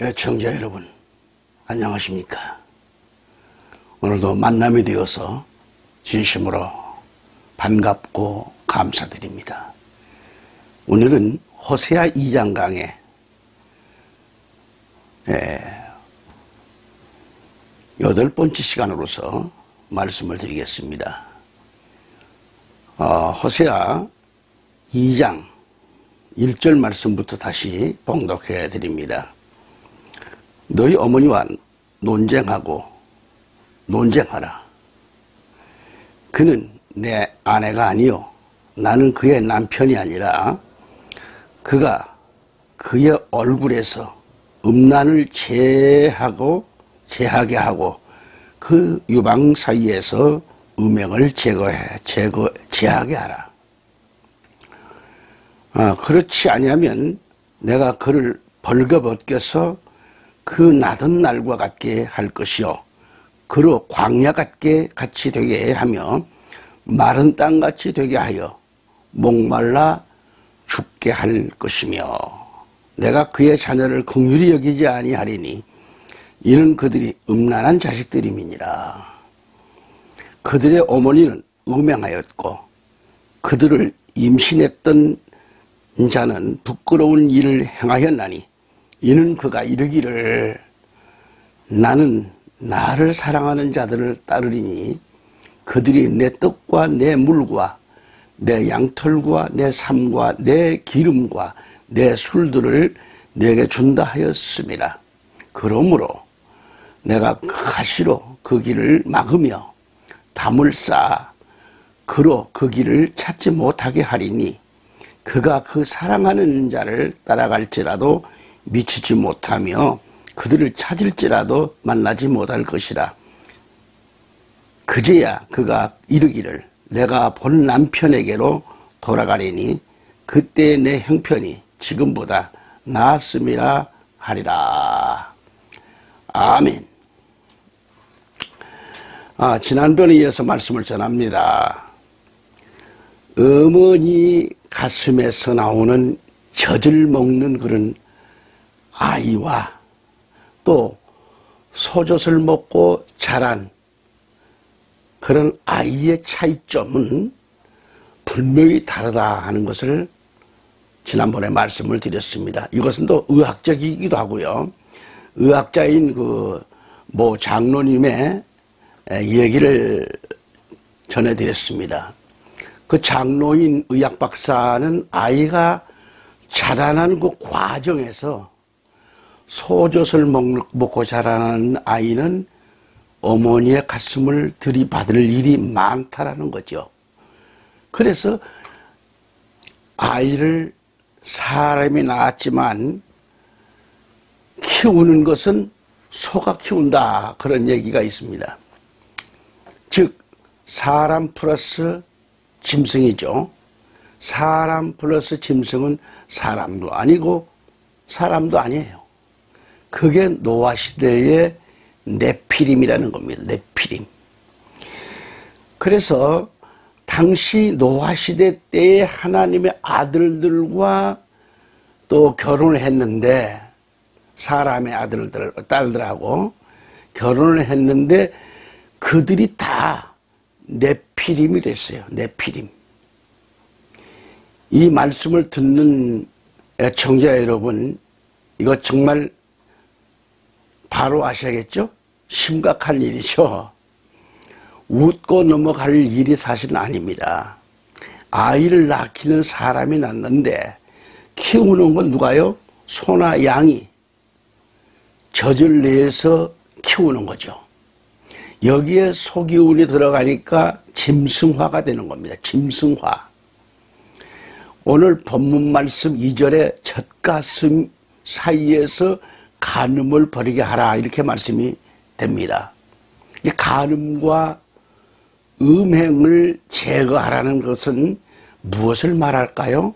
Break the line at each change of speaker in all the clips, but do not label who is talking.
애청자 여러분, 안녕하십니까? 오늘도 만남이 되어서 진심으로 반갑고 감사드립니다. 오늘은 호세아 2장 강의 8번째 시간으로서 말씀을 드리겠습니다. 호세아 2장 1절 말씀부터 다시 봉독해 드립니다. 너희 어머니와 논쟁하라. 그는 내 아내가 아니요 나는 그의 남편이 아니라 그가 그의 얼굴에서 음란을 제하게 하고 그 유방 사이에서 음행을 제하게 하라. 그렇지 아니하면 내가 그를 벌거벗겨서 그 나던 날과 같게 할 것이요 그로 광야 같이 되게 하며 마른 땅같이 되게 하여 목말라 죽게 할 것이며 내가 그의 자녀를 긍휼히 여기지 아니하리니 이는 그들이 음란한 자식들임이니라. 그들의 어머니는 음행하였고 그들을 임신했던 자는 부끄러운 일을 행하였나니 이는 그가 이르기를 나는 나를 사랑하는 자들을 따르리니 그들이 내 떡과 내 물과 내 양털과 내 삶과 내 기름과 내 술들을 내게 준다 하였습니다. 그러므로 내가 가시로 그 길을 막으며 담을 쌓아 그로 그 길을 찾지 못하게 하리니 그가 그 사랑하는 자를 따라갈지라도 미치지 못하며 그들을 찾을지라도 만나지 못할 것이라. 그제야 그가 이르기를 내가 본 남편에게로 돌아가리니 그때 내 형편이 지금보다 나았음이라 하리라. 아멘. 지난번에 이어서 말씀을 전합니다. 어머니 가슴에서 나오는 젖을 먹는 그런 아이와 또 소젖을 먹고 자란 그런 아이의 차이점은 분명히 다르다 하는 것을 지난번에 말씀을 드렸습니다. 이것은 또 의학적이기도 하고요. 의학자인 모 장로님의 얘기를 전해드렸습니다. 그 장로인 의학 박사는 아이가 자라나는 그 과정에서 소젖을 먹고 자라는 아이는 어머니의 가슴을 들이받을 일이 많다라는 거죠. 그래서 아이를 사람이 낳았지만 키우는 것은 소가 키운다 그런 얘기가 있습니다. 즉 사람 플러스 짐승이죠. 사람 플러스 짐승은 사람도 아니고 사람도 아니에요. 그게 노아시대의 네피림이라는 겁니다. 네피림. 그래서 당시 노아시대 때에 하나님의 아들들과 또 결혼을 했는데 사람의 딸들하고 결혼을 했는데 그들이 다 네피림이 됐어요. 네피림. 이 말씀을 듣는 애청자 여러분, 이거 정말 바로 아셔야겠죠? 심각한 일이죠. 웃고 넘어갈 일이 사실은 아닙니다. 아이를 낳기는 사람이 낳는데 키우는 건 누가요? 소나 양이 젖을 내서 키우는 거죠. 여기에 소기운이 들어가니까 짐승화가 되는 겁니다. 짐승화. 오늘 본문 말씀 2절에 젖가슴 사이에서 간음을 버리게 하라 이렇게 말씀이 됩니다. 간음과 음행을 제거하라는 것은 무엇을 말할까요?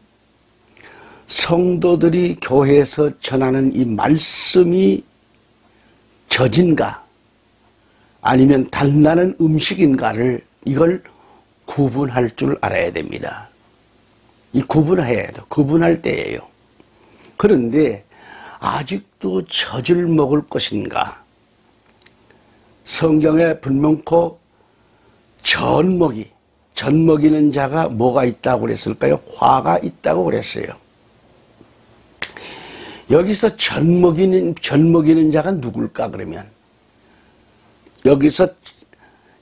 성도들이 교회에서 전하는 이 말씀이 젖인가 아니면 달라는 음식인가를 이걸 구분할 줄 알아야 됩니다. 이 구분해야 돼요. 구분할 때예요. 그런데 아직도 모두 젖을 먹을 것인가? 성경에 분명코 전 먹이는 자가 뭐가 있다고 그랬을까요? 화가 있다고 그랬어요. 여기서 전 먹이는 자가 누굴까 그러면 여기서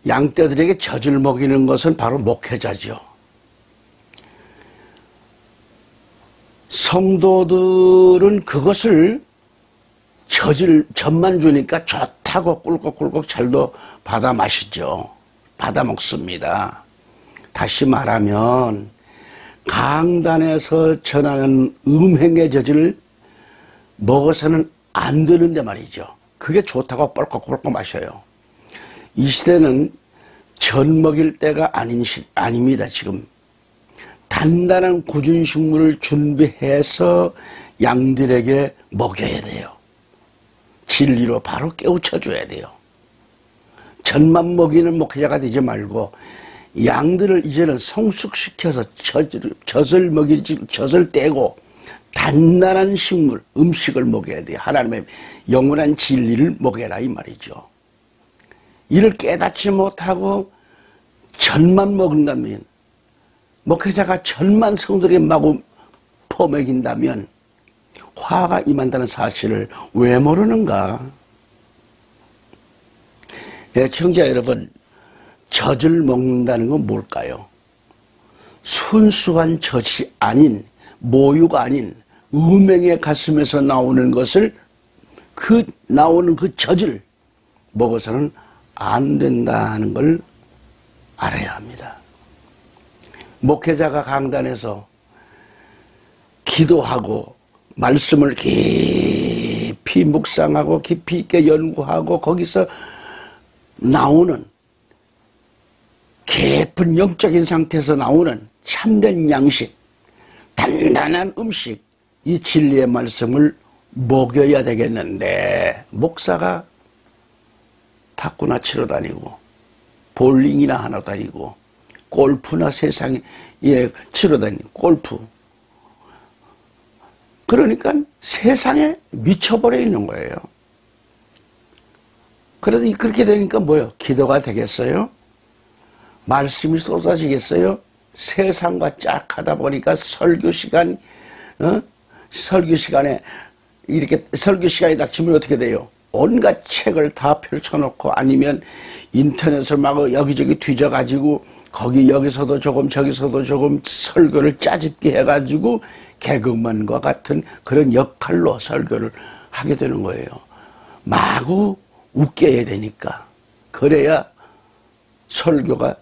양떼들에게 젖을 먹이는 것은 바로 목회자죠. 성도들은 그것을 젖만 주니까 좋다고 꿀꺽꿀꺽 잘도 받아 마시죠. 받아 먹습니다. 다시 말하면 강단에서 전하는 음행의 젖을 먹어서는 안 되는데 말이죠. 그게 좋다고 뻘꺽뻘꺽 마셔요. 이 시대는 젖 먹일 때가 아닙니다. 지금 단단한 꾸준 식물을 준비해서 양들에게 먹여야 돼요. 진리로 바로 깨우쳐줘야 돼요. 젖만 먹이는 목회자가 되지 말고 양들을 이제는 성숙시켜서 젖을 떼고 단단한 식물, 음식을 먹여야 돼요. 하나님의 영원한 진리를 먹여라 이 말이죠. 이를 깨닫지 못하고 젖만 먹는다면 목회자가 젖만 성도에게 마구 퍼먹인다면 화가 임한다는 사실을 왜 모르는가? 청자 여러분, 젖을 먹는다는 건 뭘까요? 순수한 젖이 아닌, 모유가 아닌 음행의 가슴에서 나오는 것을 나오는 그 젖을 먹어서는 안 된다는 걸 알아야 합니다. 목회자가 강단에서 기도하고 말씀을 깊이 묵상하고 깊이 있게 연구하고 거기서 나오는 깊은 영적인 상태에서 나오는 참된 양식, 단단한 음식, 이 진리의 말씀을 먹여야 되겠는데 목사가 탁구나 치러 다니고 볼링이나 하나 다니고 골프나 세상에 치러 다니고 골프 그러니까 세상에 미쳐버려 있는 거예요. 그래도 그렇게 되니까 뭐요? 기도가 되겠어요? 말씀이 쏟아지겠어요? 세상과 짝 하다 보니까 설교 시간에 이렇게 설교 시간이 닥치면 어떻게 돼요? 온갖 책을 다 펼쳐놓고 아니면 인터넷을 막 여기저기 뒤져가지고 여기서도 조금 저기서도 조금 설교를 짜집게 해가지고 개그맨과 같은 그런 역할로 설교를 하게 되는 거예요. 마구 웃겨야 되니까. 그래야 설교가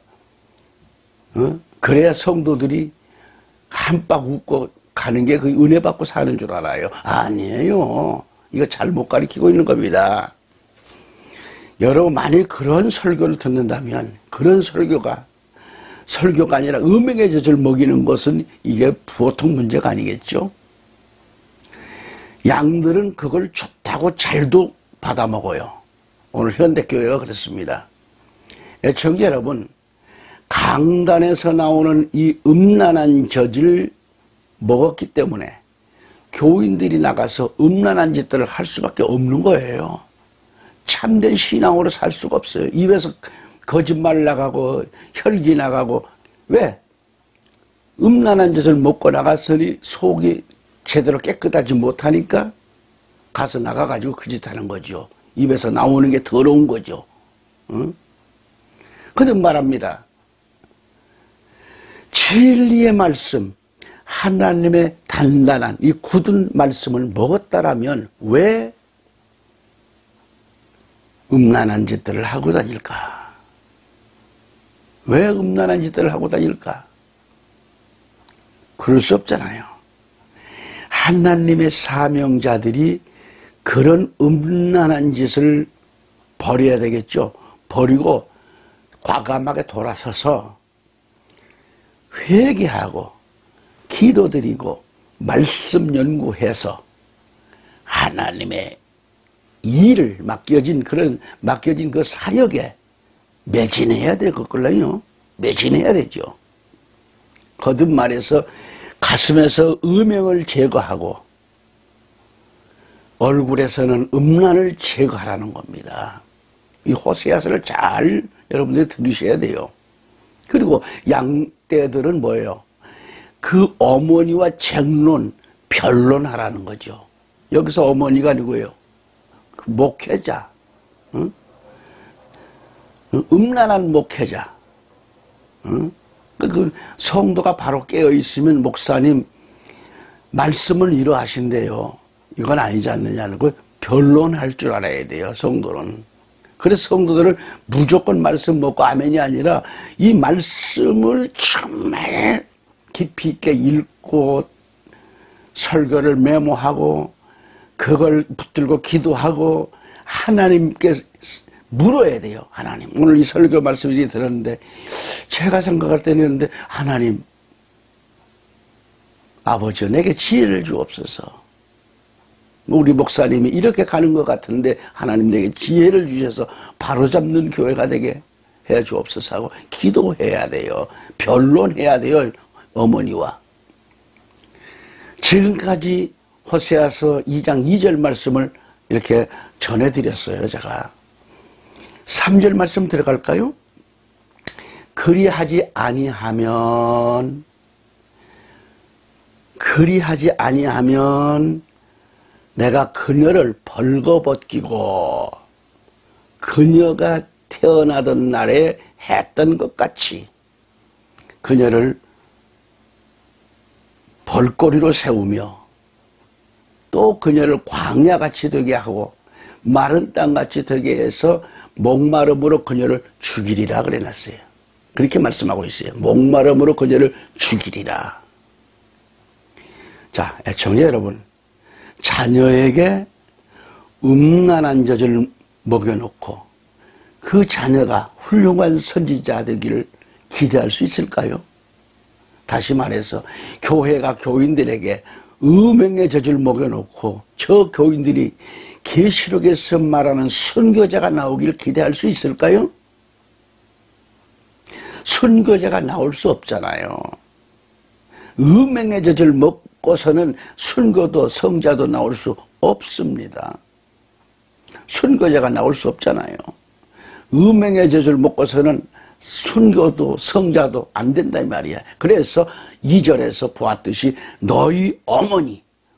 그래야 성도들이 한박 웃고 가는 게 그 은혜 받고 사는 줄 알아요. 아니에요. 이거 잘못 가르치고 있는 겁니다. 여러분 만일 그런 설교를 듣는다면 그런 설교가 아니라 음행의 젖을 먹이는 것은 이게 보통 문제가 아니겠죠. 양들은 그걸 좋다고 잘도 받아 먹어요. 오늘 현대교회가 그렇습니다. 애청자 여러분, 강단에서 나오는 이 음란한 젖을 먹었기 때문에 교인들이 나가서 음란한 짓들을 할 수밖에 없는 거예요. 참된 신앙으로 살 수가 없어요. 입에서 거짓말 나가고 혈기 나가고. 왜? 음란한 짓을 먹고 나갔으니 속이 제대로 깨끗하지 못하니까 가서 나가가지고 그 짓 하는 거죠. 입에서 나오는 게 더러운 거죠. 응? 그는 말합니다. 진리의 말씀, 하나님의 단단한 이 굳은 말씀을 먹었다라면 왜 음란한 짓들을 하고 다닐까? 왜 음란한 짓들을 하고 다닐까? 그럴 수 없잖아요. 하나님의 사명자들이 그런 음란한 짓을 버려야 되겠죠. 버리고 과감하게 돌아서서 회개하고 기도드리고 말씀 연구해서 하나님의 일을 맡겨진 그 사역에 매진해야 될 것걸로요. 매진해야 되죠. 거듭 말해서 가슴에서 음행을 제거하고 얼굴에서는 음란을 제거하라는 겁니다. 이 호세아서를 잘 여러분들이 들으셔야 돼요. 그리고 양떼들은 뭐예요? 그 어머니와 쟁론, 변론하라는 거죠. 여기서 어머니가 누구예요? 그 목회자. 응? 음란한 목회자. 응? 그 성도가 바로 깨어있으면 목사님 말씀을 이러하신대요. 이건 아니지 않느냐는 걸 변론할 줄 알아야 돼요. 성도는. 그래서 성도들은 무조건 말씀 먹고 아멘이 아니라 이 말씀을 정말 깊이 있게 읽고 설교를 메모하고 그걸 붙들고 기도하고 하나님께 물어야 돼요. 하나님, 오늘 이 설교 말씀을 들었는데 제가 생각할 때는 이런데 하나님, 아버지 내게 지혜를 주옵소서. 우리 목사님이 이렇게 가는 것 같은데 하나님 내게 지혜를 주셔서 바로잡는 교회가 되게 해 주옵소서 하고 기도해야 돼요. 변론해야 돼요. 어머니와. 지금까지 호세아서 2장 2절 말씀을 이렇게 전해드렸어요. 제가 3절 말씀 들어갈까요? 그리하지 아니하면 내가 그녀를 벌거벗기고 그녀가 태어나던 날에 했던 것 같이 그녀를 벌거리로 세우며 또 그녀를 광야같이 되게 하고 마른 땅같이 되게 해서 목마름으로 그녀를 죽이리라 그래놨어요. 그렇게 말씀하고 있어요. 목마름으로 그녀를 죽이리라. 자, 애청자 여러분, 자녀에게 음란한 젖을 먹여놓고 그 자녀가 훌륭한 선지자 되기를 기대할 수 있을까요? 다시 말해서 교회가 교인들에게 음행의 젖을 먹여놓고 저 교인들이 계시록에서 말하는 선교자가 나오기를 기대할 수 있을까요? 선교자가 나올 수 없잖아요. 음행의 젖을 먹고서는 선교도 성자도 나올 수 없습니다. 선교자가 나올 수 없잖아요. 음행의 젖을 먹고서는 순교도 성자도 안 된다 이 말이야. 그래서 2절에서 보았듯이 너희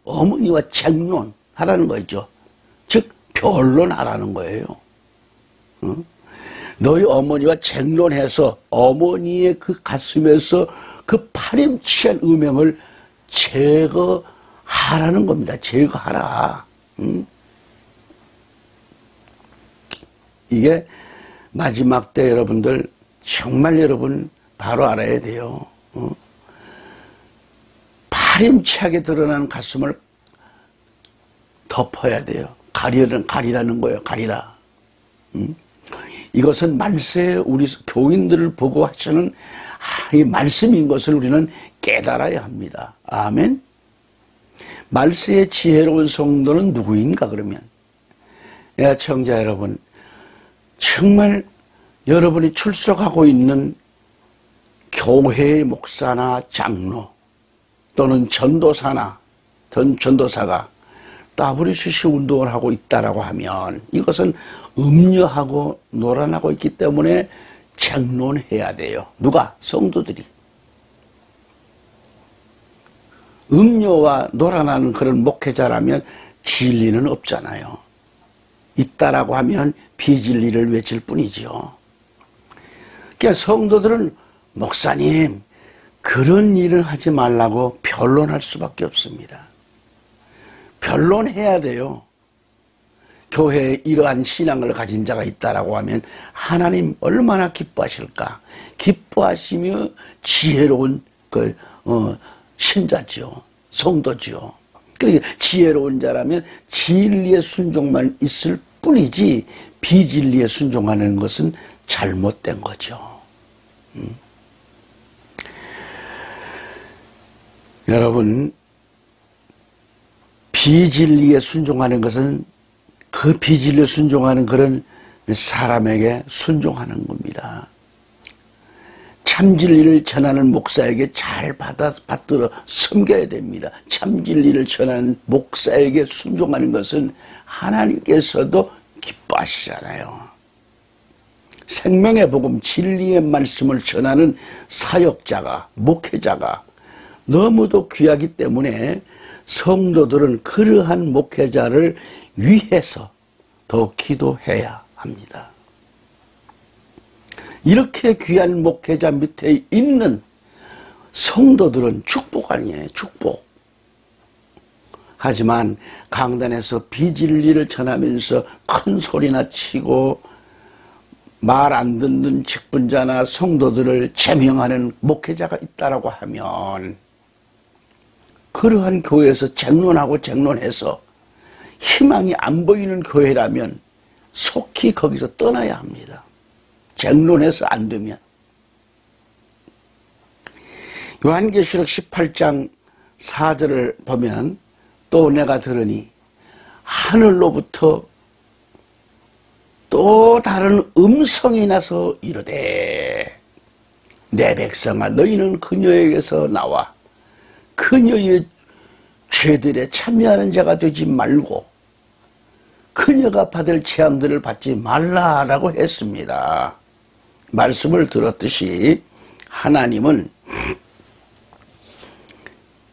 어머니와 쟁론하라는 거죠. 즉 변론하라는 거예요. 너희 어머니와 쟁론해서 어머니의 그 가슴에서 그 파렴치한 음행을 제거하라는 겁니다. 제거하라. 이게 마지막 때 여러분들 정말 여러분 바로 알아야 돼요. 파렴치하게 드러나는 가슴을 덮어야 돼요. 가리라는 거예요. 가리라. 이것은 말세에 우리 교인들을 보고 하시는 이 말씀인 것을 우리는 깨달아야 합니다. 아멘. 말세의 지혜로운 성도는 누구인가 그러면? 애청자 여러분, 정말 여러분이 출석하고 있는 교회의 목사나 장로 또는 전도사가 WCC 운동을 하고 있다라고 하면 이것은 음녀하고 노란하고 있기 때문에 쟁론해야 돼요. 누가? 성도들이. 음녀와 노란하는 그런 목회자라면 진리는 없잖아요. 있다라고 하면 비진리를 외칠 뿐이죠. 그러니까 성도들은 목사님 그런 일을 하지 말라고 변론할 수밖에 없습니다. 변론해야 돼요. 교회에 이러한 신앙을 가진 자가 있다라고 하면 하나님 얼마나 기뻐하실까? 기뻐하시며 지혜로운 신자죠. 성도죠. 그러니까 지혜로운 자라면 진리의 순종만 있을 뿐이지 비진리에 순종하는 것은 잘못된 거죠. 여러분, 비진리에 순종하는 것은 그 비진리에 순종하는 그런 사람에게 순종하는 겁니다. 참진리를 전하는 목사에게 잘 받들어 섬겨야 됩니다. 참진리를 전하는 목사에게 순종하는 것은 하나님께서도 기뻐하시잖아요. 생명의 복음, 진리의 말씀을 전하는 사역자가, 목회자가 너무도 귀하기 때문에 성도들은 그러한 목회자를 위해서 더 기도해야 합니다. 이렇게 귀한 목회자 밑에 있는 성도들은 축복 아니에요, 축복. 하지만 강단에서 비진리를 전하면서 큰 소리나 치고 말 안 듣는 직분자나 성도들을 제명하는 목회자가 있다라고 하면 그러한 교회에서 쟁론해서 희망이 안 보이는 교회라면 속히 거기서 떠나야 합니다. 쟁론해서 안 되면. 요한계시록 18장 4절을 보면 또 내가 들으니 하늘로부터 또 다른 음성이 나서 이르되 내 백성아 너희는 그녀에게서 나와 그녀의 죄들에 참여하는 자가 되지 말고 그녀가 받을 재앙들을 받지 말라라고 했습니다. 말씀을 들었듯이 하나님은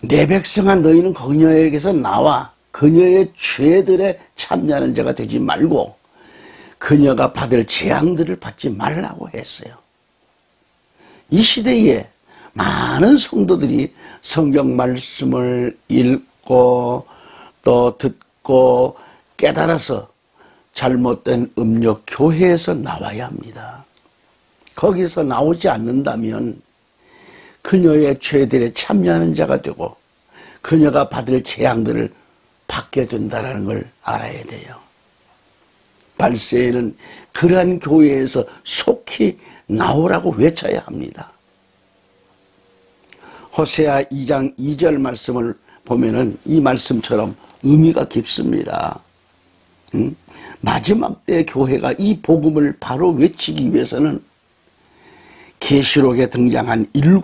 내 백성아 너희는 그녀에게서 나와 그녀의 죄들에 참여하는 자가 되지 말고 그녀가 받을 재앙들을 받지 말라고 했어요. 이 시대에 많은 성도들이 성경 말씀을 읽고 또 듣고 깨달아서 잘못된 음욕 교회에서 나와야 합니다. 거기서 나오지 않는다면 그녀의 죄들에 참여하는 자가 되고 그녀가 받을 재앙들을 받게 된다는 걸 알아야 돼요. 발세에는 그러한 교회에서 속히 나오라고 외쳐야 합니다. 호세아 2장 2절 말씀을 보면은 이 말씀처럼 의미가 깊습니다. 마지막 때 교회가 이 복음을 바로 외치기 위해서는 계시록에 등장한 7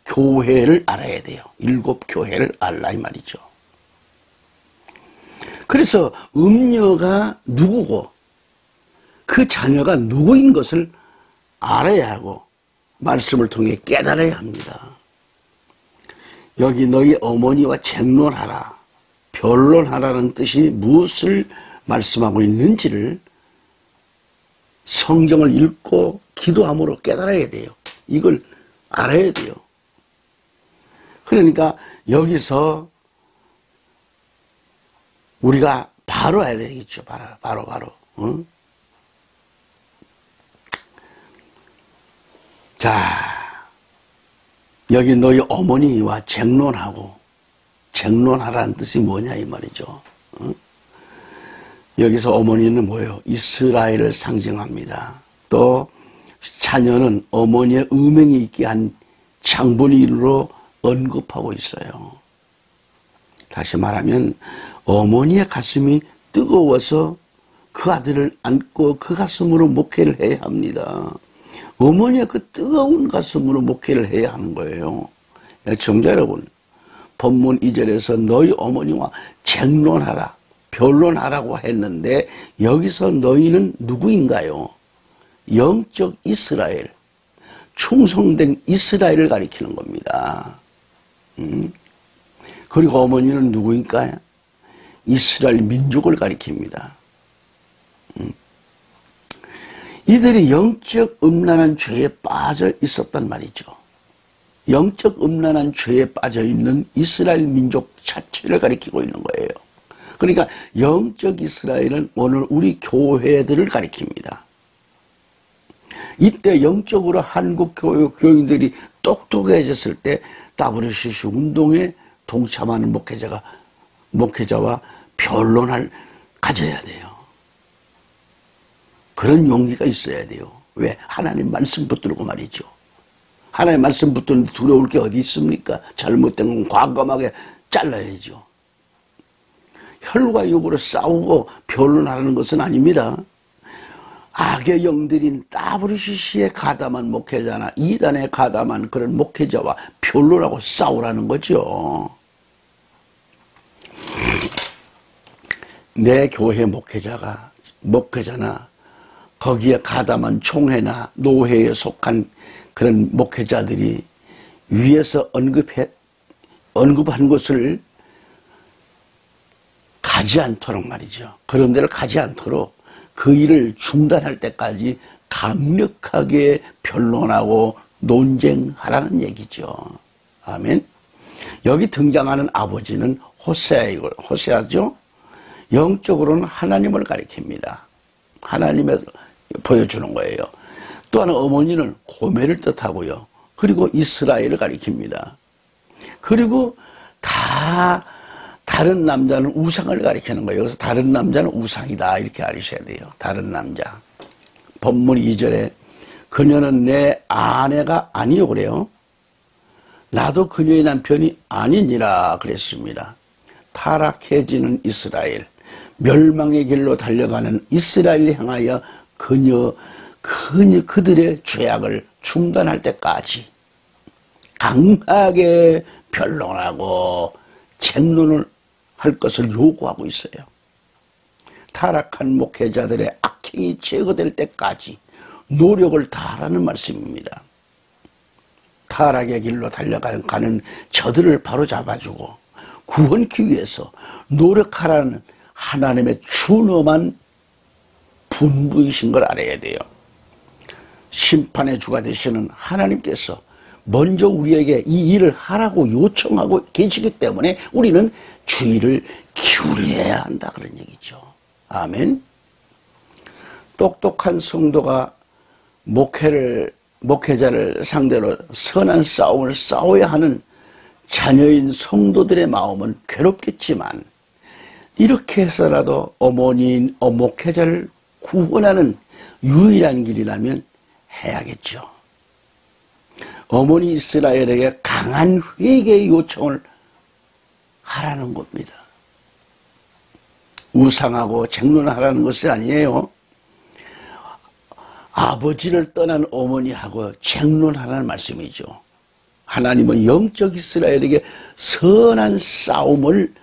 교회를 알아야 돼요. 7 교회를 알라 이 말이죠. 그래서 음녀가 누구고 그 자녀가 누구인 것을 알아야 하고 말씀을 통해 깨달아야 합니다. 여기 너희 어머니와 쟁론하라, 변론하라는 뜻이 무엇을 말씀하고 있는지를 성경을 읽고 기도함으로 깨달아야 돼요. 이걸 알아야 돼요. 그러니까 여기서 우리가 바로 알아야 되겠죠. 바로. 응? 자, 여기 너희 어머니와 쟁론하라는 뜻이 뭐냐 이 말이죠. 응? 여기서 어머니는 뭐예요? 이스라엘을 상징합니다. 또 자녀는 어머니의 음행이 있게 한 장본인으로 언급하고 있어요. 다시 말하면 어머니의 가슴이 뜨거워서 그 아들을 안고 그 가슴으로 목회를 해야 합니다. 어머니의 그 뜨거운 가슴으로 목회를 해야 하는 거예요. 청자 여러분, 본문 2절에서 너희 어머니와 쟁론하라, 변론하라고 했는데 여기서 너희는 누구인가요? 영적 이스라엘, 충성된 이스라엘을 가리키는 겁니다. 그리고 어머니는 누구일까요? 이스라엘 민족을 가리킵니다. 이들이 영적 음란한 죄에 빠져 있었단 말이죠. 영적 음란한 죄에 빠져 있는 이스라엘 민족 자체를 가리키고 있는 거예요. 그러니까 영적 이스라엘은 오늘 우리 교회들을 가리킵니다. 이때 영적으로 한국 교인들이 똑똑해졌을 때 WCC 운동에 동참하는 목회자와 변론을 가져야 돼요. 그런 용기가 있어야 돼요. 왜? 하나님 말씀 붙들고 말이죠. 하나님 말씀 붙드는데 두려울 게 어디 있습니까? 잘못된 건 과감하게 잘라야죠. 혈과 육으로 싸우고 변론하는 것은 아닙니다. 악의 영들인 WCC에 가담한 목회자나 이단에 가담한 그런 목회자와 변론하고 싸우라는 거죠. 내 교회 목회자나 거기에 가담한 총회나 노회에 속한 그런 목회자들이 위에서 언급한 곳을 가지 않도록 말이죠. 그런 데를 가지 않도록 그 일을 중단할 때까지 강력하게 변론하고 논쟁하라는 얘기죠. 아멘. 여기 등장하는 아버지는 호세아죠. 영적으로는 하나님을 가리킵니다. 하나님을 보여주는 거예요. 또 하나 어머니는 고멜을 뜻하고요. 그리고 이스라엘을 가리킵니다. 그리고 다른 남자는 우상을 가리키는 거예요. 여기서 다른 남자는 우상이다 이렇게 알으셔야 돼요. 다른 남자. 본문 2절에 그녀는 내 아내가 아니요 그래요. 나도 그녀의 남편이 아니니라 그랬습니다. 타락해지는 이스라엘, 멸망의 길로 달려가는 이스라엘을 향하여 그들의 죄악을 중단할 때까지 강하게 변론하고 책론을 할 것을 요구하고 있어요. 타락한 목회자들의 악행이 제거될 때까지 노력을 다하라는 말씀입니다. 타락의 길로 달려가는 저들을 바로잡아주고 구원기 위해서 노력하라는 하나님의 준엄한 분부이신 걸 알아야 돼요. 심판의 주가 되시는 하나님께서 먼저 우리에게 이 일을 하라고 요청하고 계시기 때문에 우리는 주의를 기울여야 한다 그런 얘기죠. 아멘. 똑똑한 성도가 목회자를 상대로 선한 싸움을 싸워야 하는 자녀인 성도들의 마음은 괴롭겠지만 이렇게 해서라도 어머니인 목회자를 구원하는 유일한 길이라면 해야겠죠. 어머니 이스라엘에게 강한 회개의 요청을 하라는 겁니다. 우상하고 쟁론하라는 것이 아니에요. 아버지를 떠난 어머니하고 쟁론하라는 말씀이죠. 하나님은 영적 이스라엘에게 선한 싸움을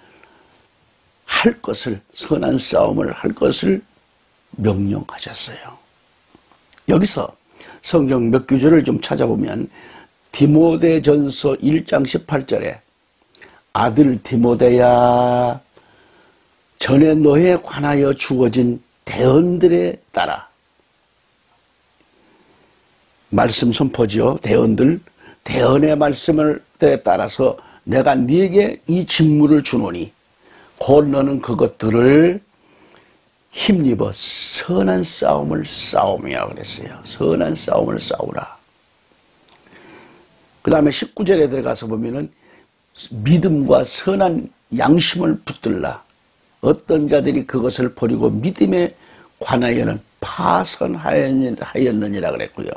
할 것을 명령하셨어요. 여기서 성경 몇 구절을 좀 찾아보면 디모데전서 1장 18절에 아들 디모데야 전에 너에 관하여 주어진 대언들에 따라 말씀 선포지요. 대언의 말씀을 따라서 내가 네게 이 직무를 주노니 곧 너는 그것들을 힘입어 선한 싸움을 싸우며 그랬어요. 선한 싸움을 싸우라. 그 다음에 19절에 들어가서 보면은 믿음과 선한 양심을 붙들라. 어떤 자들이 그것을 버리고 믿음에 관하여는 파선하였느니라 그랬고요.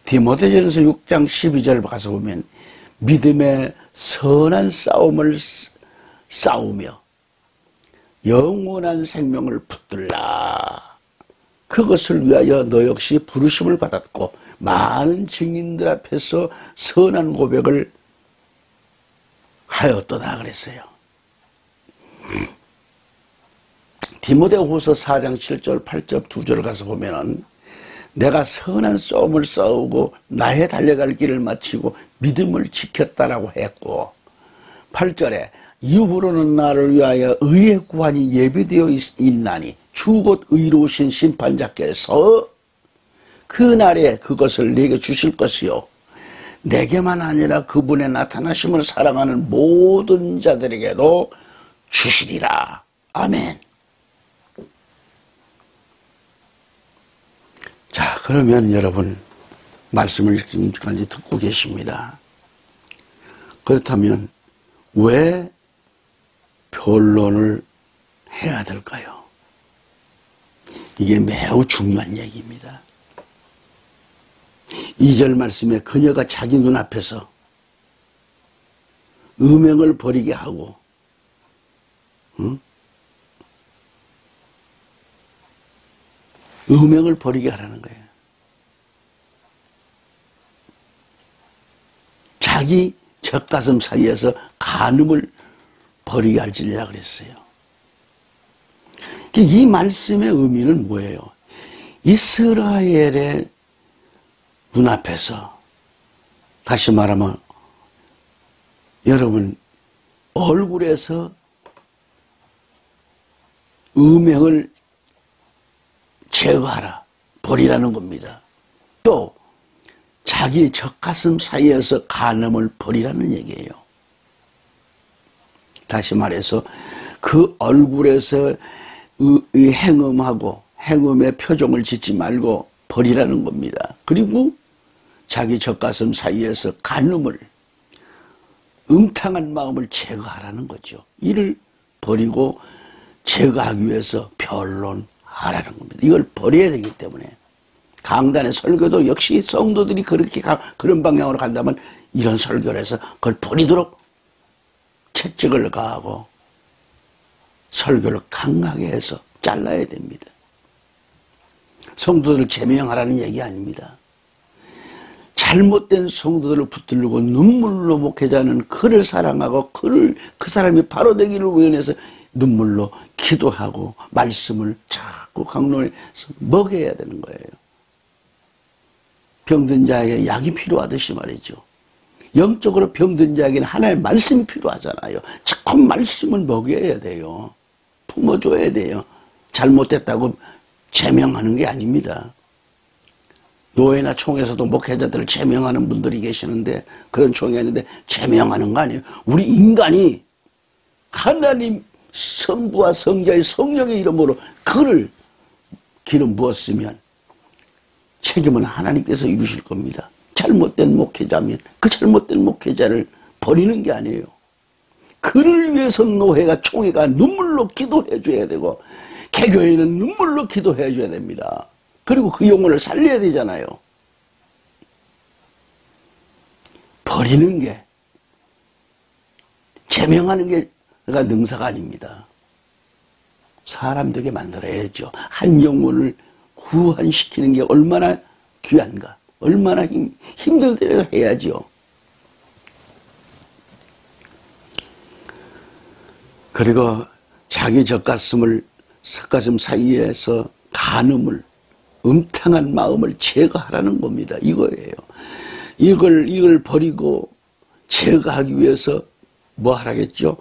디모데전서 6장 12절 가서 보면 믿음의 선한 싸움을 싸우며 영원한 생명을 붙들라. 그것을 위하여 너 역시 부르심을 받았고 많은 증인들 앞에서 선한 고백을 하였도다 그랬어요. 디모데후서 4장 7절 8절 2절을 가서 보면은 내가 선한 싸움을 싸우고 나의 달려갈 길을 마치고 믿음을 지켰다라고 했고 8절에 이후로는 나를 위하여 의의 구원이 예비되어 있나니 주 곧 의로우신 심판자께서 그 날에 그것을 내게 주실 것이요 내게만 아니라 그분의 나타나심을 사랑하는 모든 자들에게도 주시리라. 아멘. 자, 그러면 여러분 말씀을 지금까지 듣고 계십니다. 그렇다면 왜 변론을 해야 될까요? 이게 매우 중요한 얘기입니다. 2절 말씀에 그녀가 자기 눈앞에서 음행을 버리게 하고 음행을 버리게 하라는 거예요. 자기 젖가슴 사이에서 간음을 버리게 할지니라 그랬어요. 이 말씀의 의미는 뭐예요? 이스라엘의 눈앞에서, 다시 말하면 여러분 얼굴에서 음행을 제거하라, 버리라는 겁니다. 또 자기 젖가슴 사이에서 간음을 버리라는 얘기예요. 다시 말해서 그 얼굴에서 행음하고 행음의 표정을 짓지 말고 버리라는 겁니다. 그리고 자기 젖가슴 사이에서 간음을, 음탕한 마음을 제거하라는 거죠. 이를 버리고 제거하기 위해서 변론하라는 겁니다. 이걸 버려야 되기 때문에 강단의 설교도 역시 성도들이 그렇게 그런 방향으로 간다면 이런 설교를 해서 그걸 버리도록 채찍을 가하고 설교를 강하게 해서 잘라야 됩니다. 성도들을 제명하라는 얘기 아닙니다. 잘못된 성도들을 붙들고 눈물로 목회자는 그를 사랑하고 그 사람이 바로 되기를 위해서 눈물로 기도하고 말씀을 자꾸 강론해서 먹여야 되는 거예요. 병든 자에게 약이 필요하듯이 말이죠. 영적으로 병든 자에게는 하나의 말씀이 필요하잖아요. 자꾸 말씀을 먹여야 돼요. 품어줘야 돼요. 잘못됐다고 제명하는 게 아닙니다. 노예나 총에서도 목회자들을 제명하는 분들이 계시는데, 그런 총이 아닌데 제명하는 거 아니에요. 우리 인간이 하나님 성부와 성자의 성령의 이름으로 그를 기름 부었으면 책임은 하나님께서 이루실 겁니다. 잘못된 목회자면 그 잘못된 목회자를 버리는 게 아니에요. 그를 위해서 노회가, 총회가 눈물로 기도해 줘야 되고, 개교회는 눈물로 기도해 줘야 됩니다. 그리고 그 영혼을 살려야 되잖아요. 버리는 게, 제명하는 게 능사가 아닙니다. 사람 되게 만들어야죠. 한 영혼을 구원시키는 게 얼마나 귀한가, 얼마나 힘들더라도 해야죠. 그리고 자기 젖가슴 사이에서 간음을, 음탕한 마음을 제거하라는 겁니다. 이거예요. 이걸 버리고 제거하기 위해서 뭐 하라겠죠?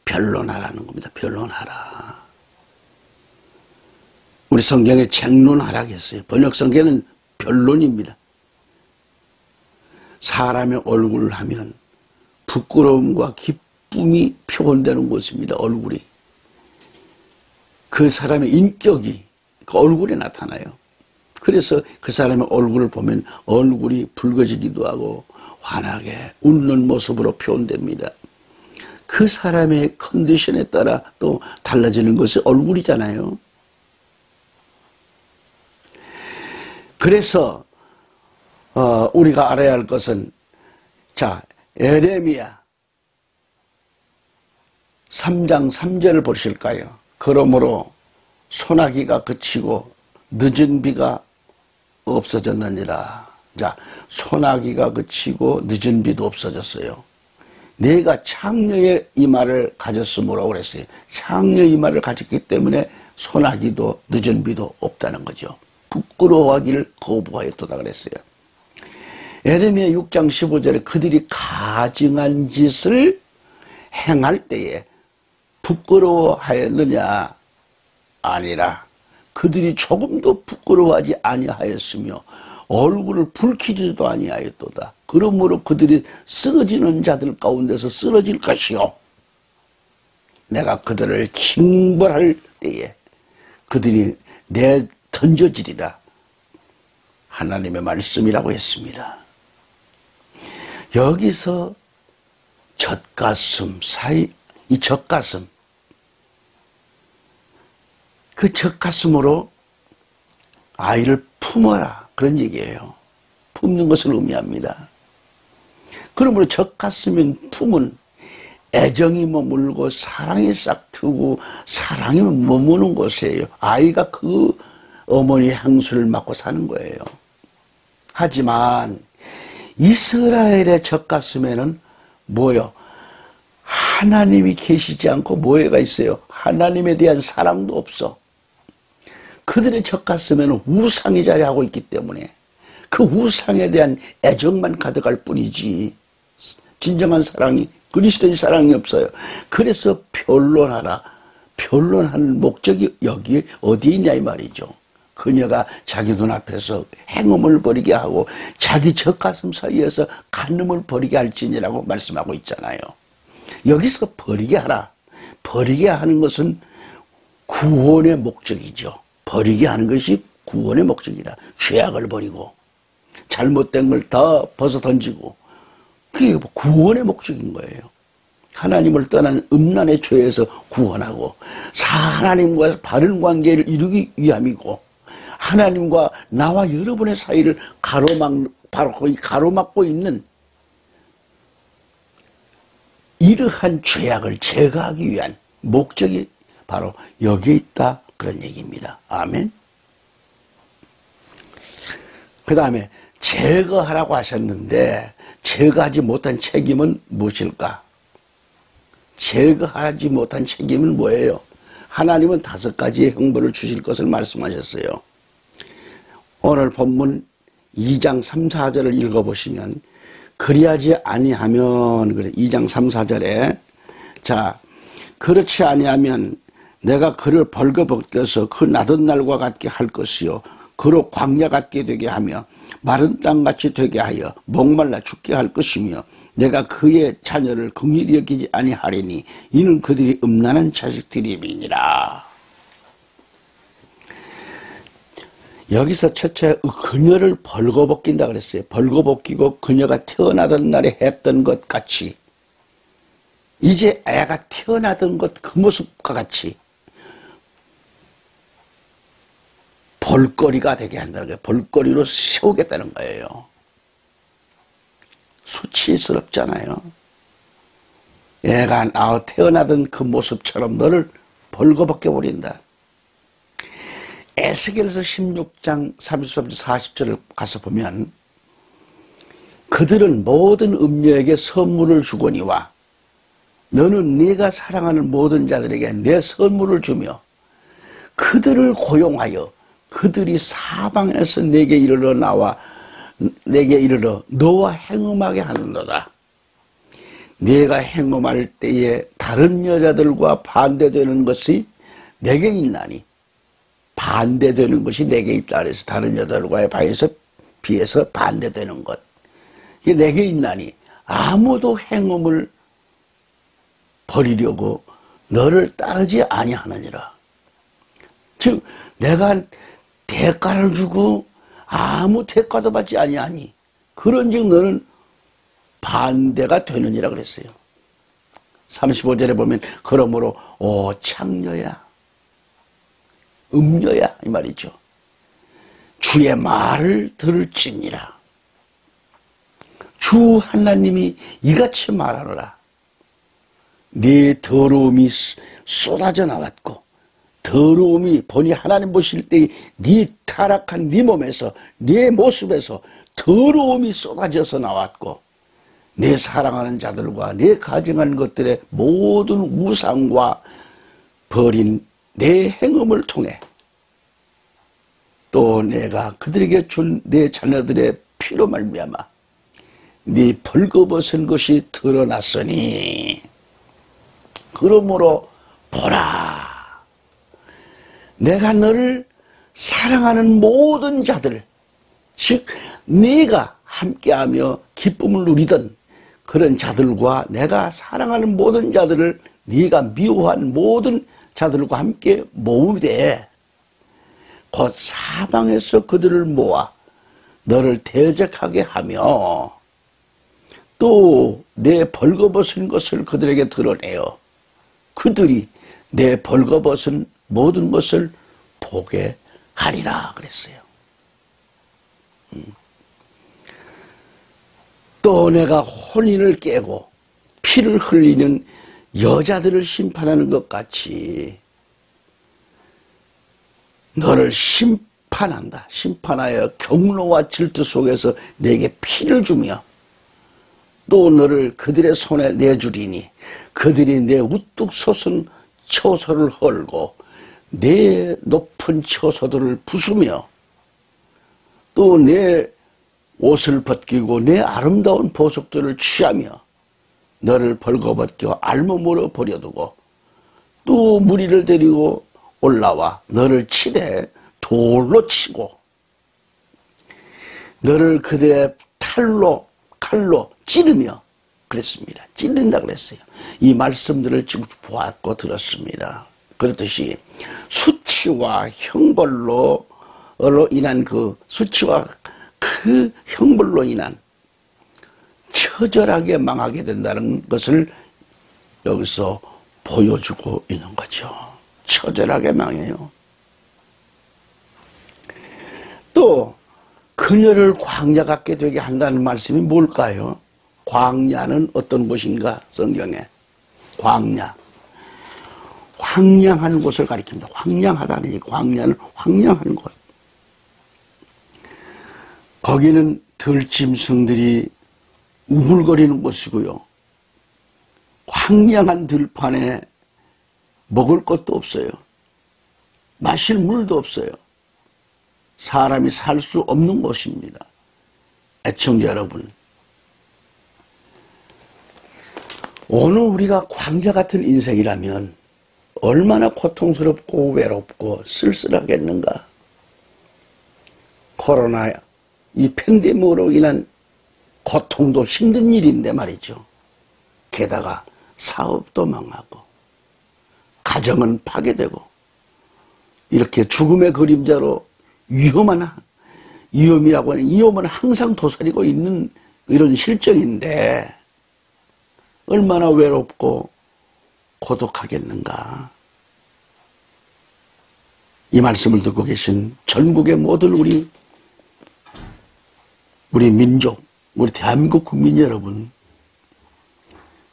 변론하라는 겁니다. 변론하라. 우리 성경에 쟁론하라고 했어요. 번역 성경은 변론입니다. 사람의 얼굴을 하면 부끄러움과 기쁨이 표현되는 곳입니다. 얼굴이. 그 사람의 인격이 그 얼굴에 나타나요. 그래서 그 사람의 얼굴을 보면 얼굴이 붉어지기도 하고 환하게 웃는 모습으로 표현됩니다. 그 사람의 컨디션에 따라 또 달라지는 것이 얼굴이잖아요. 그래서 우리가 알아야 할 것은, 자, 에레미야 3장 3절을 보실까요? 그러므로 소나기가 그치고 늦은 비가 없어졌느니라. 자, 소나기가 그치고 늦은 비도 없어졌어요. 내가 창녀의 이마를 가졌으므로 그랬어요. 창녀의 이마를 가졌기 때문에 소나기도 늦은 비도 없다는 거죠. 부끄러워하기를 거부하였도다 그랬어요. 에레미야 6장 15절에 그들이 가증한 짓을 행할 때에 부끄러워하였느냐? 아니라 그들이 조금도 부끄러워하지 아니하였으며 얼굴을 붉히지도 아니하였도다. 그러므로 그들이 쓰러지는 자들 가운데서 쓰러질 것이요, 내가 그들을 징벌할 때에 그들이 내 던져지리라. 하나님의 말씀이라고 했습니다. 여기서 젖가슴 사이, 이 젖가슴, 그 젖가슴으로 아이를 품어라, 그런 얘기예요. 품는 것을 의미합니다. 그러므로 젖가슴인 품은 애정이 머물고 사랑이 싹트고 사랑이 머무는 곳이에요. 아이가 그 어머니 향수를 맡고 사는 거예요. 하지만 이스라엘의 젖가슴에는 뭐요? 하나님이 계시지 않고 뭐가 있어요? 하나님에 대한 사랑도 없어. 그들의 젖가슴에는 우상이 자리하고 있기 때문에 그 우상에 대한 애정만 가득할 뿐이지 진정한 사랑이, 그리스도의 사랑이 없어요. 그래서 변론하라. 변론하는 목적이 여기 어디 있냐 이 말이죠. 그녀가 자기 눈앞에서 행음을 벌이게 하고 자기 젖가슴 사이에서 간음을 벌이게 할지니라고 말씀하고 있잖아요. 여기서 버리게 하라. 버리게 하는 것은 구원의 목적이죠. 버리게 하는 것이 구원의 목적이다. 죄악을 버리고 잘못된 걸 다 벗어 던지고 그게 구원의 목적인 거예요. 하나님을 떠난 음란의 죄에서 구원하고 하나님과 바른 관계를 이루기 위함이고 하나님과 나와 여러분의 사이를 가로막고 있는 이러한 죄악을 제거하기 위한 목적이 바로 여기에 있다 그런 얘기입니다. 아멘. 그 다음에 제거하라고 하셨는데 제거하지 못한 책임은 무엇일까? 제거하지 못한 책임은 뭐예요? 하나님은 5가지의 형벌을 주실 것을 말씀하셨어요. 오늘 본문 2장 3, 4절을 읽어보시면 그리하지 아니하면 그래 2장 3, 4절에 자 그렇지 아니하면 내가 그를 벌거벗겨서 그 나던 날과 같게 할 것이요 그로 광야 같게 되게 하며 마른 땅같이 되게 하여 목말라 죽게 할 것이며 내가 그의 자녀를 긍휼히 여기지 아니하리니 이는 그들이 음란한 자식들임이니라. 여기서 첫째 그녀를 벌거벗긴다 그랬어요. 벌거벗기고 그녀가 태어나던 날에 했던 것 같이 이제 애가 태어나던 것 그 모습과 같이 볼거리가 되게 한다는 거예요. 볼거리로 세우겠다는 거예요. 수치스럽잖아요. 애가 태어나던 그 모습처럼 너를 벌거벗겨 버린다. 에스겔서 16장 33절 40절을 가서 보면 그들은 모든 음녀에게 선물을 주거니와 너는 네가 사랑하는 모든 자들에게 내 선물을 주며 그들을 고용하여 그들이 사방에서 내게 이르러 너와 행음하게 하는도다. 네가 행음할 때에 다른 여자들과 반대되는 것이 내게 있나니 반대되는 것이 내게 있다 그래서 다른 여자들과의 비해서 반대되는 것 이게 내게 있나니 아무도 행음을 버리려고 너를 따르지 아니하느니라. 즉 내가 대가를 주고 아무 대가도 받지 아니하니 그런즉 너는 반대가 되느니라 그랬어요. 35절에 보면 그러므로 오 창녀야 음녀야 이 말이죠. 주의 말을 들을지니라. 주 하나님이 이같이 말하노라. 네 더러움이 쏟아져 나왔고 더러움이 보니 하나님 보실 때 네 타락한 네 몸에서 네 모습에서 더러움이 쏟아져서 나왔고 내 사랑하는 자들과 내 가정한 것들의 모든 우상과 버린 내 행음을 통해 또 내가 그들에게 준 내 자녀들의 피로 말미암아 네 벌거벗은 것이 드러났으니 그러므로 보라 내가 너를 사랑하는 모든 자들 즉 네가 함께하며 기쁨을 누리던 그런 자들과 내가 사랑하는 모든 자들을 네가 미워한 모든 자들과 함께 모으되 곧 사방에서 그들을 모아 너를 대적하게 하며 또 내 벌거벗은 것을 그들에게 드러내어 그들이 내 벌거벗은 모든 것을 보게 하리라 그랬어요. 또 내가 혼인을 깨고 피를 흘리는 여자들을 심판하는 것 같이 너를 심판한다. 심판하여 경로와 질투 속에서 내게 피를 주며 또 너를 그들의 손에 내주리니 그들이 내 우뚝 솟은 처소를 헐고 내 높은 처소들을 부수며 또 내 옷을 벗기고 내 아름다운 보석들을 취하며 너를 벌거벗겨 알몸으로 버려두고 또 무리를 데리고 올라와 너를 치되 돌로 치고 너를 그들의 칼로 찌르며 그랬습니다. 찌른다 그랬어요. 이 말씀들을 지금 보았고 들었습니다. 그렇듯이 수치와 형벌로 인한 수치와 그 형벌로 인한 처절하게 망하게 된다는 것을 여기서 보여주고 있는 거죠. 처절하게 망해요. 또 그녀를 광야 같게 되게 한다는 말씀이 뭘까요? 광야는 어떤 곳인가? 성경에 광야, 황량한 곳을 가리킵니다. 황량하다는 얘기. 광야는 황량한 곳. 거기는 들짐승들이 우글거리는 곳이고요. 황량한 들판에 먹을 것도 없어요. 마실 물도 없어요. 사람이 살 수 없는 곳입니다. 애청자 여러분, 오늘 우리가 광야 같은 인생이라면 얼마나 고통스럽고 외롭고 쓸쓸하겠는가. 코로나 이 팬데믹으로 인한 고통도 힘든 일인데 말이죠. 게다가 사업도 망하고 가정은 파괴되고 이렇게 죽음의 그림자로 위험이라고 하는 위험은 항상 도사리고 있는 이런 실정인데 얼마나 외롭고 고독하겠는가. 이 말씀을 듣고 계신 전국의 모든 우리 민족, 우리 대한민국 국민 여러분,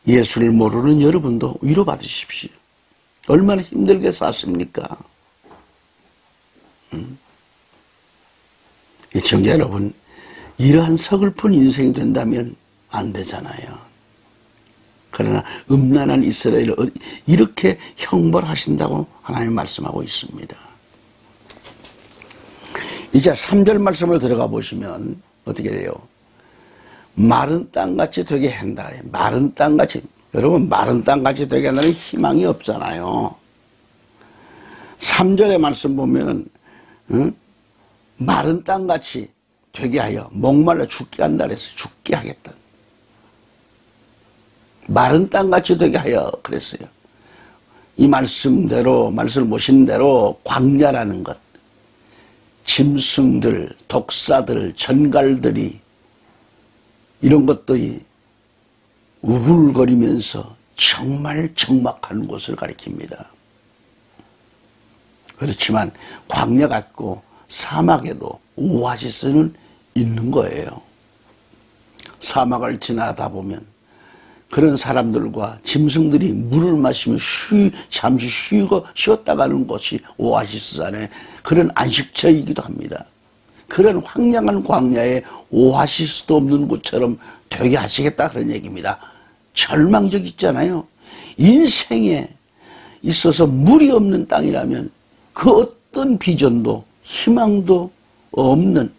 예수를 모르는 여러분도 위로받으십시오. 얼마나 힘들게 샀습니까? 시청자 여러분, 이러한 서글픈 인생이 된다면 안 되잖아요. 그러나 음란한 이스라엘을 이렇게 형벌하신다고 하나님 말씀하고 있습니다. 이제 3절 말씀을 들어가 보시면 어떻게 돼요? 마른 땅같이 되게 한다. 마른 땅같이. 여러분, 마른 땅같이 되게 한다는 희망이 없잖아요. 3절의 말씀 보면은 마른 땅같이 되게 하여 목말라 죽게 한다 그랬어요. 죽게 하겠다. 마른 땅같이 되게 하여 그랬어요. 이 말씀대로, 말씀을 모신 대로 광야라는 것, 짐승들, 독사들, 전갈들이 이런 것들이 우글거리면서 정말 적막한 곳을 가리킵니다. 그렇지만 광야 같고 사막에도 오아시스는 있는 거예요. 사막을 지나다 보면 그런 사람들과 짐승들이 물을 마시며 잠시 쉬었다 가는 곳이 오아시스 안에 그런 안식처이기도 합니다. 그런 황량한 광야에 오아시스도 없는 곳처럼 되게 하시겠다 그런 얘기입니다. 절망적 있잖아요. 인생에 있어서 물이 없는 땅이라면 그 어떤 비전도 희망도 없는,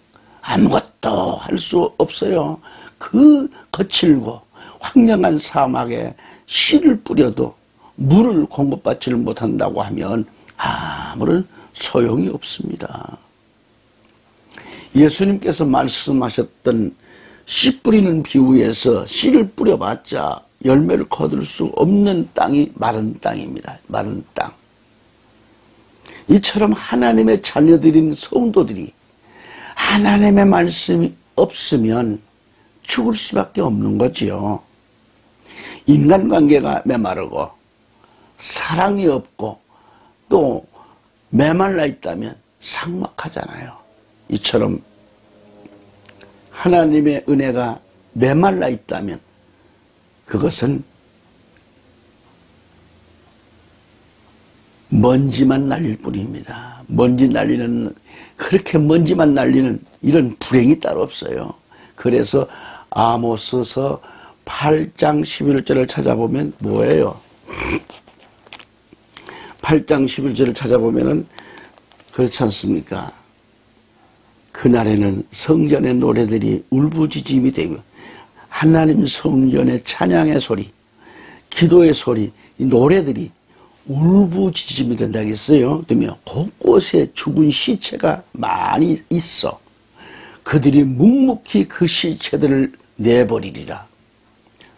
아무것도 할 수 없어요. 그 거칠고 황량한 사막에 씨를 뿌려도 물을 공급받지를 못한다고 하면 아무런 소용이 없습니다. 예수님께서 말씀하셨던 씨 뿌리는 비유에서 씨를 뿌려봤자 열매를 거둘 수 없는 땅이 마른 땅입니다. 마른 땅. 이처럼 하나님의 자녀들인 성도들이 하나님의 말씀이 없으면 죽을 수밖에 없는 거지요. 인간관계가 메마르고 사랑이 없고 또 메말라 있다면 삭막하잖아요. 이처럼 하나님의 은혜가 메말라 있다면 그것은 먼지만 날릴 뿐입니다. 그렇게 먼지만 날리는 이런 불행이 따로 없어요. 그래서 아모스서 8장 11절을 찾아보면 뭐예요? 8장 11절을 찾아보면은 그렇지 않습니까? 그날에는 성전의 노래들이 울부짖음이 되고 하나님 성전의 찬양의 소리, 기도의 소리, 이 노래들이 울부짖음이 된다고 했어요. 그러면 곳곳에 죽은 시체가 많이 있어. 그들이 묵묵히 그 시체들을 내버리리라.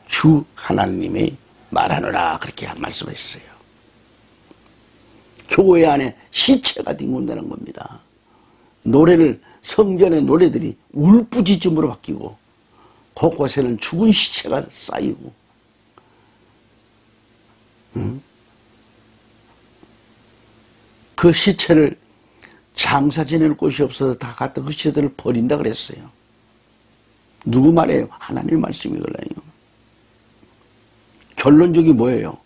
주 하나님이 말하노라 그렇게 말씀했어요. 교회 안에 시체가 뒹군다는 겁니다. 성전의 노래들이 울부짖음으로 바뀌고 곳곳에는 죽은 시체가 쌓이고 그 시체를 장사 지낼 곳이 없어서 다 갖다 그 시체들을 버린다 그랬어요. 누구 말이에요? 하나님 말씀이거든요. 결론적이 뭐예요?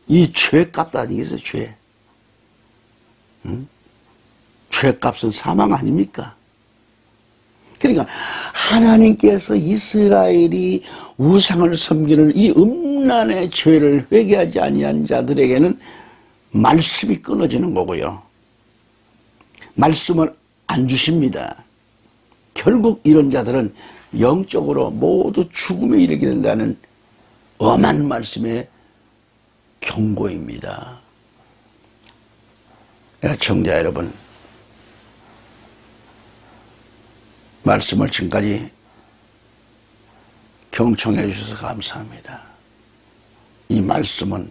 이 죄값 아니겠어요? 죄. 죄값은 사망 아닙니까? 그러니까 하나님께서 이스라엘이 우상을 섬기는 이 음란의 죄를 회개하지 아니한 자들에게는 말씀이 끊어지는 거고요. 말씀을 안 주십니다. 결국 이런 자들은 영적으로 모두 죽음에 이르게 된다는 엄한 말씀의 경고입니다. 청자 여러분, 말씀을 지금까지 경청해 주셔서 감사합니다. 이 말씀은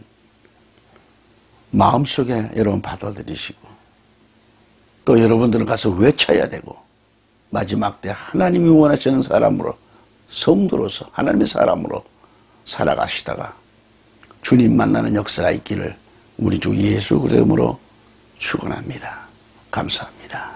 마음속에 여러분 받아들이시고 또 여러분들은 가서 외쳐야 되고 마지막 때 하나님이 원하시는 사람으로 성도로서 하나님의 사람으로 살아가시다가 주님 만나는 역사가 있기를 우리 주 예수 그리스도로 축원합니다. 감사합니다.